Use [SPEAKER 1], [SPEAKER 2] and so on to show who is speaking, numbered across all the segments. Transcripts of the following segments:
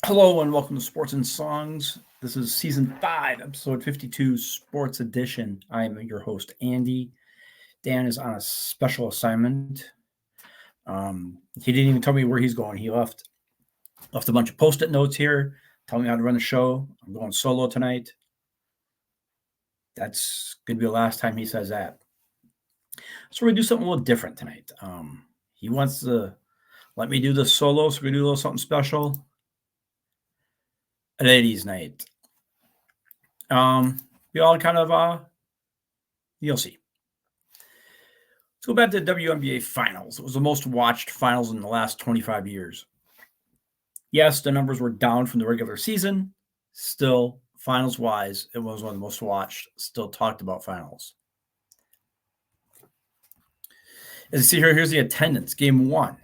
[SPEAKER 1] Hello and welcome to Sports and Songs. This is season 5, episode 52, Sports Edition. I am your host, Andy. Dan is on a special assignment. He didn't even tell me where he's going. He left a bunch of post-it notes here, telling me how to run the show. I'm going solo tonight. That's going to be the last time he says that. So we're going to do something a little different tonight. He wants to let me do this solo, so we're going to do a little something special. Ladies' night. We all kind of, you'll see. Let's go back to the WNBA finals. It was the most watched finals in the last 25 years. Yes, the numbers were down from the regular season. Still, finals-wise, it was one of the most watched, still talked about finals. As you see here, here's the attendance. Game 1,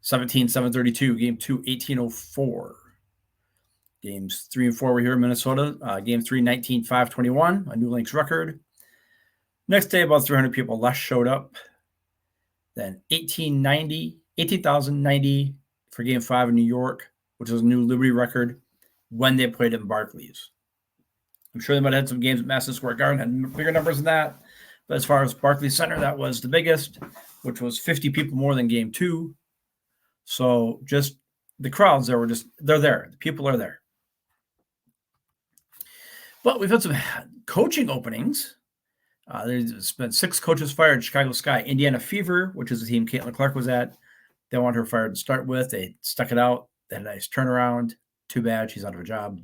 [SPEAKER 1] 17,732. Game 2, 1804. Games 3 and 4 were here in Minnesota. Game 3, 19,521, a new links record. Next day, about 300 people less showed up. Then 18,090 for Game 5 in New York, which was a new Liberty record when they played in Barclays. I'm sure they might have had some games at Madison Square Garden, had bigger numbers than that. But as far as Barclays Center, that was the biggest, which was 50 people more than Game 2. So just the crowds there they're there. The people are there. But we've had some coaching openings. There's been 6 coaches fired. Chicago Sky, Indiana Fever, which is the team Caitlin Clark was at. They want her fired to start with. They stuck it out. They had a nice turnaround. Too bad she's out of a job.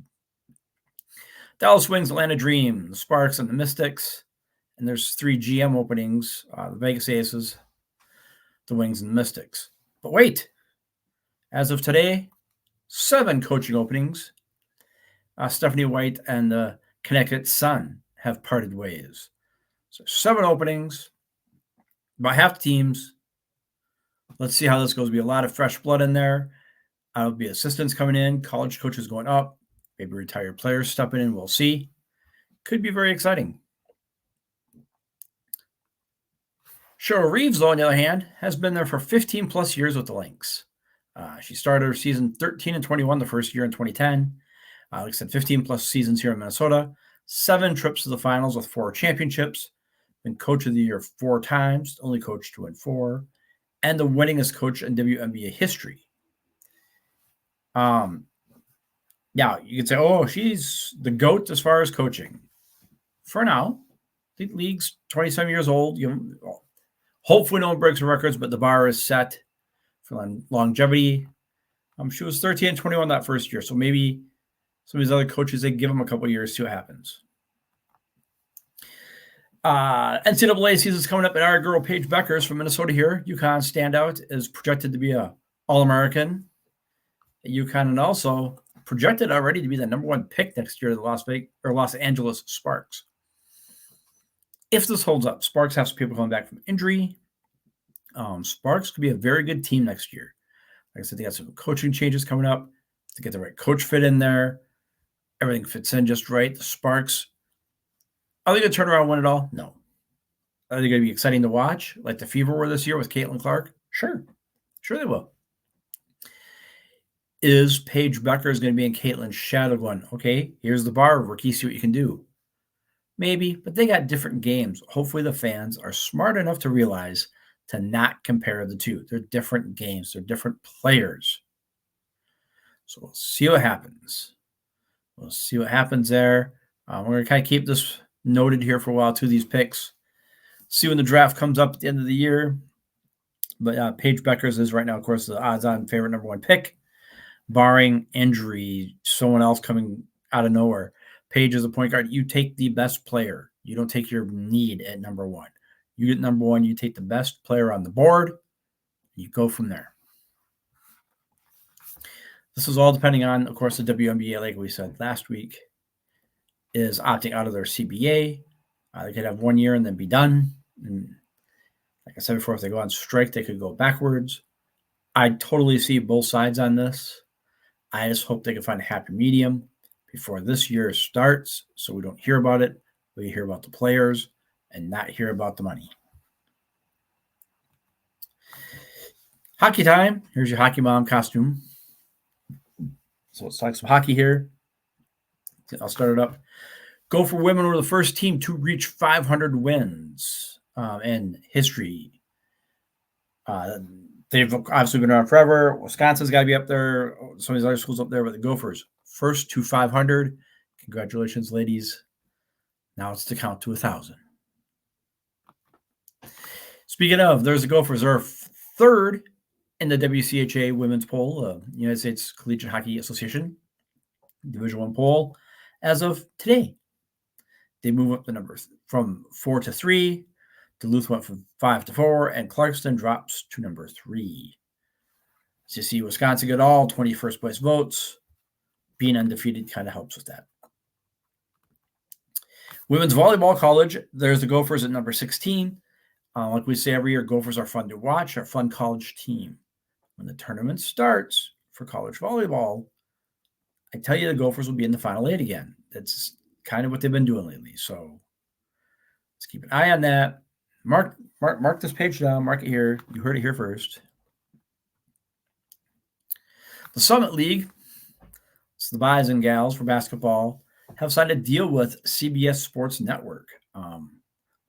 [SPEAKER 1] Dallas Wings, Atlanta Dream, the Sparks, and the Mystics. And there's 3 GM openings. The Vegas Aces, the Wings, and the Mystics. But wait. As of today, 7 coaching openings. Stephanie White and the Connecticut Sun have parted ways. So 7 openings, about half the teams. Let's see how this goes. There'll be a lot of fresh blood in there. There'll be assistants coming in, college coaches going up, maybe retired players stepping in. We'll see. Could be very exciting. Cheryl Reeves, though, on the other hand, has been there for 15 plus years with the Lynx. She started her season 13 and 21 the first year in 2010. Like I said, 15 plus seasons here in Minnesota, 7 trips to the finals with 4 championships, been coach of the year 4 times, only coach to win 4, and the winningest coach in WNBA history. Yeah, you could say, oh, she's the GOAT as far as coaching. For now, the league's 27 years old. Hopefully no one breaks her records, but the bar is set for longevity. She was 13 and 21 that first year, so maybe some of these other coaches, they give them a couple of years, see what happens. NCAA season's coming up, and our girl Paige Beckers from Minnesota here, UConn standout, is projected to be a All-American at UConn, and also projected already to be the number 1 pick next year to the Los Angeles Sparks. If this holds up, Sparks have some people coming back from injury. Sparks could be a very good team next year. Like I said, they got some coaching changes coming up to get the right coach fit in there. Everything fits in just right. The Sparks, are they going to turn around and win it all? No. Are they going to be exciting to watch, like the Fever were this year with Caitlin Clark? Sure. Sure they will. Is Paige Beckers going to be in Caitlin's shadow going, okay, here's the bar, rookie, see what you can do? Maybe, but they got different games. Hopefully the fans are smart enough to realize to not compare the two. They're different games. They're different players. So we'll see what happens. We'll see what happens there. We're going to kind of keep this noted here for a while, too, these picks. See when the draft comes up at the end of the year. But Paige Beckers is right now, of course, the odds-on favorite number 1 pick, barring injury, someone else coming out of nowhere. Paige is a point guard. You take the best player. You don't take your need at number 1. You get number 1. You take the best player on the board. You go from there. This is all depending on, of course, the WNBA, like we said last week, is opting out of their CBA. They could have 1 year and then be done. And like I said before, if they go on strike, they could go backwards. I totally see both sides on this. I just hope they can find a happy medium before this year starts so we don't hear about it. We hear about the players and not hear about the money. Hockey time. Here's your hockey mom costume. So let's talk some hockey here. I'll start it up. Gopher women were the first team to reach 500 wins in history. They've obviously been around forever. Wisconsin's got to be up there. Some of these other schools up there, but the Gophers, first to 500. Congratulations, ladies. Now it's to count to 1,000. Speaking of, there's the Gophers. They're third in the WCHA women's poll, United States Collegiate Hockey Association Division I poll, as of today. They move up the numbers from 4 to 3. Duluth went from 5 to 4, and Clarkston drops to number 3. As you see, Wisconsin got all 21st place votes. Being undefeated kind of helps with that. Women's volleyball college, there's the Gophers at number 16. Like we say every year, Gophers are fun to watch, a fun college team. When the tournament starts for college volleyball, I tell you the Gophers will be in the Final 8 again. That's kind of what they've been doing lately. So let's keep an eye on that. Mark this page down. Mark it here. You heard it here first. The Summit League, it's the guys and gals for basketball, have signed a deal with CBS Sports Network,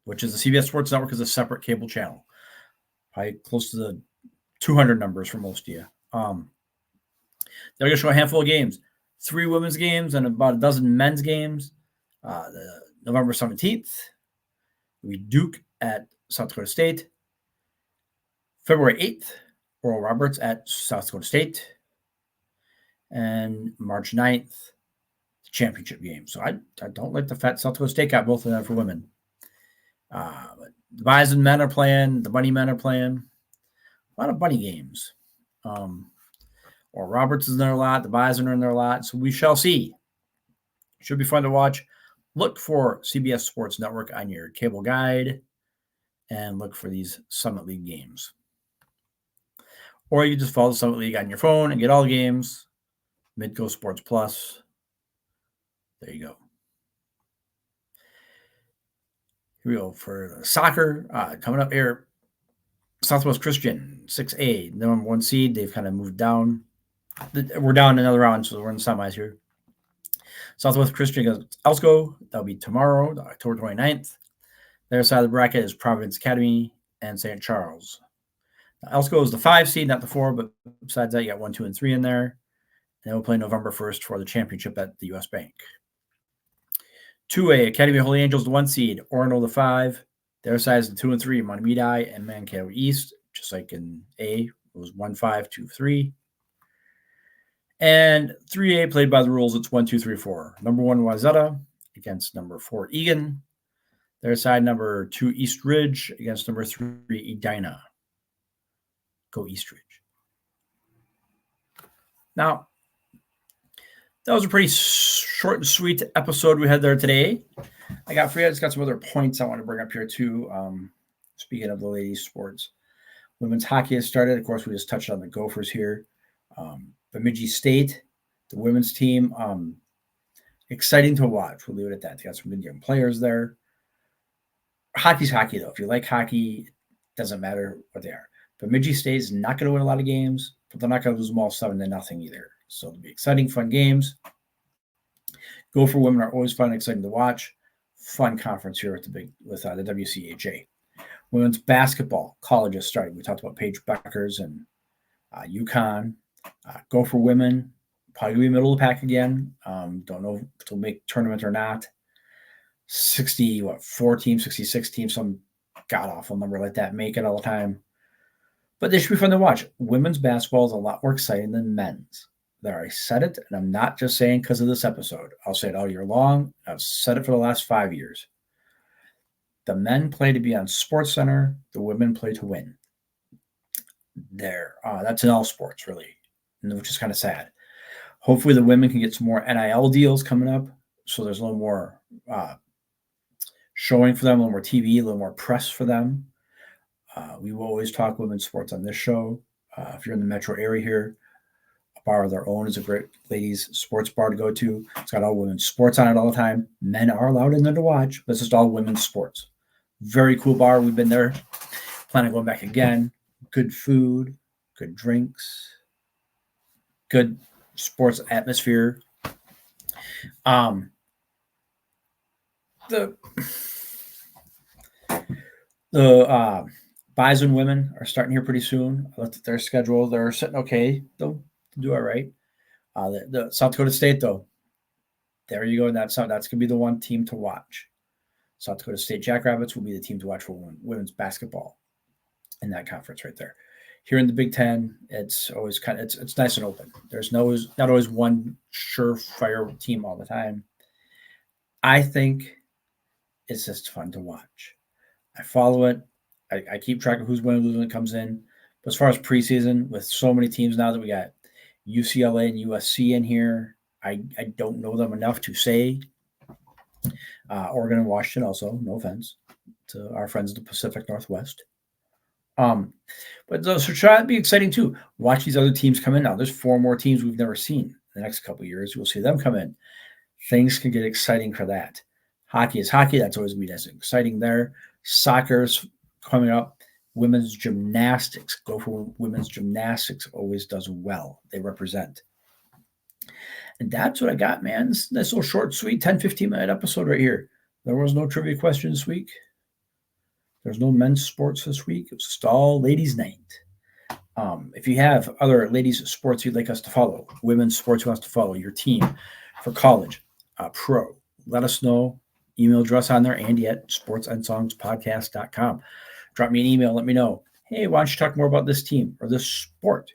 [SPEAKER 1] which is the CBS Sports Network is a separate cable channel, probably close to the 200 numbers for most of you. They're going to show a handful of games, 3 women's games and about a dozen men's games. The November 17th, we Duke at South Dakota State. February 8th, Oral Roberts at South Dakota State. And March 9th, the championship game. So I don't like the fact South Dakota State got both of them for women. But the Bison men are playing. The Bunny men are playing. A lot of Bunny games. Oral Roberts is in there a lot. The Bison are in there a lot. So we shall see. Should be fun to watch. Look for CBS Sports Network on your cable guide and look for these Summit League games. Or you just follow the Summit League on your phone and get all the games. Midco Sports Plus. There you go. Here we go for soccer. Coming up here, Southwest Christian, 6A, number 1 seed. They've kind of moved down. We're down another round, so we're in the semis here. Southwest Christian goes Elsko. That'll be tomorrow, October 29th. Their side of the bracket is Providence Academy and St. Charles. Now, Elsko is the 5 seed, not the 4, but besides that, you got 1, 2, and 3 in there. And we'll play November 1st for the championship at the U.S. Bank. 2A, Academy of Holy Angels, the 1 seed. Orono, the 5. Their side is the 2 and 3, Montemedi and Mankato East, just like in A. It was 1, 5, 2, 3. And 3A played by the rules. It's 1, 2, 3, 4. Number 1, Wayzata against number 4, Egan. Their side, number 2, East Ridge against number 3, Edina. Go East Ridge. Now, that was a pretty short and sweet episode we had there today. I just got some other points I want to bring up here too. Speaking of the ladies' sports, women's hockey has started. Of course, we just touched on the Gophers here. Bemidji State, the women's team, exciting to watch. We'll leave it at that. They got some good young players there. Hockey's hockey, though. If you like hockey, it doesn't matter what they are. Bemidji State is not going to win a lot of games, but they're not going to lose them all 7-0 either. So it'll be exciting, fun games. Gopher women are always fun and exciting to watch. Fun conference here with the WCHA. Women's basketball, college is starting. We talked about Paige Beckers and UConn. Gopher women, probably be middle of the pack again. Don't know if they'll make tournament or not. 64 teams, 66 teams, some god-awful number like that make it all the time. But they should be fun to watch. Women's basketball is a lot more exciting than men's. There, I said it, and I'm not just saying because of this episode. I'll say it all year long. I've said it for the last 5 years. The men play to be on SportsCenter. The women play to win. That's in all sports, really, which is kind of sad. Hopefully the women can get some more NIL deals coming up, so there's a little more showing for them, a little more TV, a little more press for them. We will always talk women's sports on this show. If you're in the metro area here, A Bar of Their Own is a great ladies' sports bar to go to. It's got all women's sports on it all the time. Men are allowed in there to watch, but it's just all women's sports. Very cool bar. We've been there. Plan on going back again. Good food, good drinks, good sports atmosphere. The Bison women are starting here pretty soon. I looked at their schedule. They're sitting okay. They'll do all right. The South Dakota State, though, there you go. That's going to be the one team to watch. South Dakota State Jackrabbits will be the team to watch for women's basketball in that conference right there. Here in the Big Ten, it's always it's nice and open. There's not always one surefire team all the time. I think it's just fun to watch. I follow it. I keep track of who's winning, losing when it comes in. But as far as preseason, with so many teams now that we got UCLA and USC in here, I don't know them enough to say. Oregon and Washington also, no offense to our friends of the Pacific Northwest. But so try to be exciting too. Watch these other teams come in now. There's 4 more teams we've never seen. The next couple of years, we'll see them come in. Things can get exciting for that. Hockey is hockey. That's always been exciting there. Soccer's coming up. Women's gymnastics. Go for women's gymnastics. Always does well. They represent. And that's what I got, man. This little short, sweet 10, 15-minute episode right here. There was no trivia question this week. There's no men's sports this week. It was just all ladies' night. If you have other ladies' sports you'd like us to follow, women's sports you want us to follow, your team for college, pro, let us know. Email address on there, andy@sportsandsongspodcast.com. Drop me an email. Let me know. Hey, why don't you talk more about this team or this sport?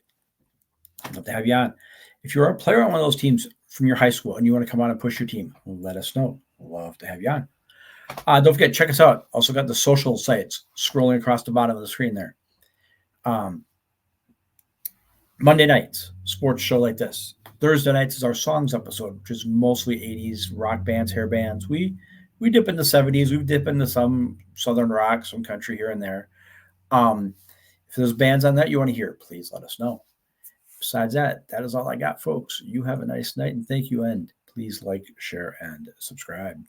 [SPEAKER 1] I'd love to have you on. If you're a player on one of those teams from your high school and you want to come on and push your team, let us know. Love to have you on. Don't forget, check us out. Also got the social sites scrolling across the bottom of the screen there. Monday nights, sports show like this. Thursday nights is our songs episode, which is mostly 80s rock bands, hair bands. We dip into 70s. We dip into some southern rock, some country here and there. If there's bands on that you want to hear, please let us know. Besides that, that is all I got, folks. You have a nice night, and thank you. And please like, share, and subscribe.